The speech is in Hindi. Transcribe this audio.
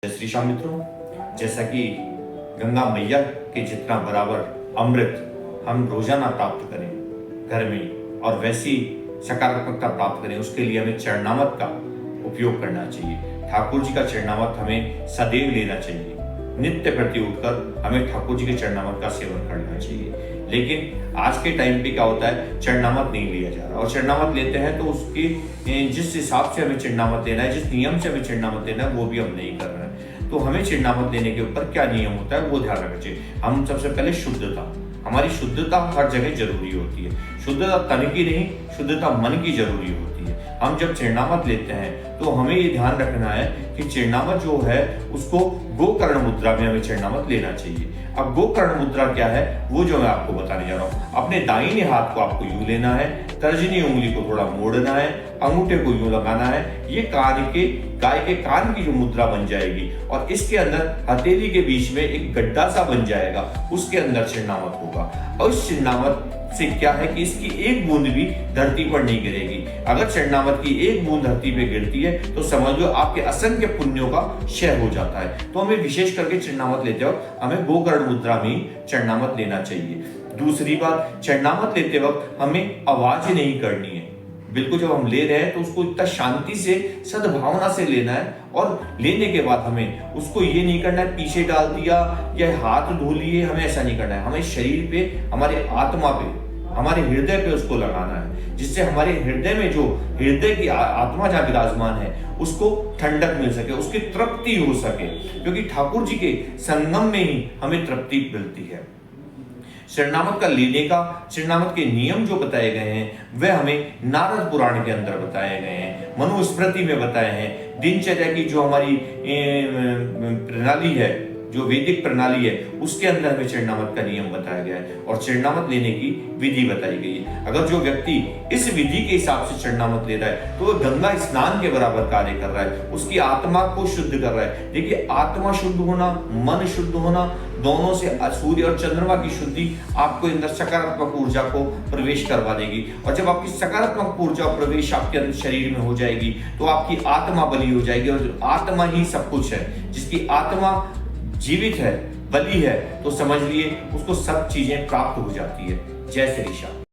जय श्री श्याम मित्रों, जैसा कि गंगा मैया के जितना बराबर अमृत हम रोजाना प्राप्त करें घर में और वैसी सकारात्मकता प्राप्त करें, उसके लिए हमें चरणामृत का उपयोग करना चाहिए। ठाकुर जी का चरणामृत हमें सदैव लेना चाहिए। नित्य प्रति उठकर हमें ठाकुर जी के चरणामृत का सेवन करना चाहिए। लेकिन आज के टाइम पे क्या होता है, चरणामृत नहीं लिया जा रहा, और चरणामृत लेते हैं तो उसके जिस हिसाब से हमें चरणामृत लेना है, जिस नियम से हमें चरणामृत लेना है, वो भी हम नहीं कर रहे हैं। तो हमें चरणामृत लेने के ऊपर क्या नियम होता है वो ध्यान रखना चाहिए। हम सबसे पहले शुद्धता, हमारी शुद्धता हर जगह जरूरी होती है। शुद्धता तन की नहीं, शुद्धता मन की जरूरी होती है। हम जब चरणामृत लेते हैं तो हमें ये ध्यान रखना है कि चरणामृत जो है उसको गोकर्ण मुद्रा में हमें चरणामृत लेना चाहिए। अब गोकर्ण मुद्रा क्या है वो जो मैं आपको बताने जा रहा हूँ। अपने दाहिने हाथ को आपको यूं लेना है, तर्जनी उंगली को थोड़ा मोड़ना है, अंगूठे को यूं लगाना है। ये गाय के कान की जो मुद्रा बन जाएगी और इसके अंदर हथेली के बीच में एक गड्ढा सा बन जाएगा, उसके अंदर चरणामृत होगा। और इस चरणामृत से क्या है कि इसकी एक बूंद भी धरती पर नहीं गिरेगी। अगर चरणामृत की एक बूंद धरती पे गिरती है तो समझ लो आपके असंख्य पुण्यों का क्षय हो जाता है। तो हमें विशेष करके चरणामृत लेते वक्त हमें गोकर्ण मुद्रा में चरणामृत लेना चाहिए। दूसरी बात, चरणामृत लेते वक्त हमें आवाज नहीं करनी है। बिल्कुल जब हम ले रहे हैं तो उसको इतना शांति से, सद्भावना से लेना है। और लेने के बाद हमें उसको ये नहीं करना है पीछे डाल दिया या हाथ धो लिए, हमें ऐसा नहीं करना है। हमें शरीर पे, हमारे आत्मा पे, हमारे हृदय पे उसको लगाना है, जिससे हमारे हृदय में जो हृदय की आत्मा जहाँ विराजमान है उसको ठंडक मिल सके, उसकी तृप्ति हो सके। क्योंकि ठाकुर जी के संगम में ही हमें तृप्ति मिलती है। चरणामृत का लेने का, चरणामृत के नियम जो बताए गए हैं वह हमें नारद पुराण के अंदर बताए गए हैं, मनुस्मृति में बताए हैं। दिनचर्या की जो हमारी प्रणाली है, जो वैदिक प्रणाली है, उसके अंदर हमें चरणामृत का नियम बताया गया है और चरणामृत लेने की विधि बताई गई है। अगर जो व्यक्ति इस विधि के हिसाब से चरणामृत ले रहा है तो वह गंगा स्नान के बराबर कार्य कर रहा है, उसकी आत्मा को शुद्ध कर रहा है। देखिए, आत्मा शुद्ध होना, मन शुद्ध होना, दोनों से सूर्य और चंद्रमा की शुद्धि आपको अंदर सकारात्मक ऊर्जा को प्रवेश करवा देगी। और जब आपकी सकारात्मक ऊर्जा प्रवेश आपके अंदर शरीर में हो जाएगी तो आपकी आत्मा बली हो जाएगी। और आत्मा ही सब कुछ है। जिसकी आत्मा जीवित है, बली है, तो समझ लिए उसको सब चीजें प्राप्त हो जाती है। जय श्री श्याम।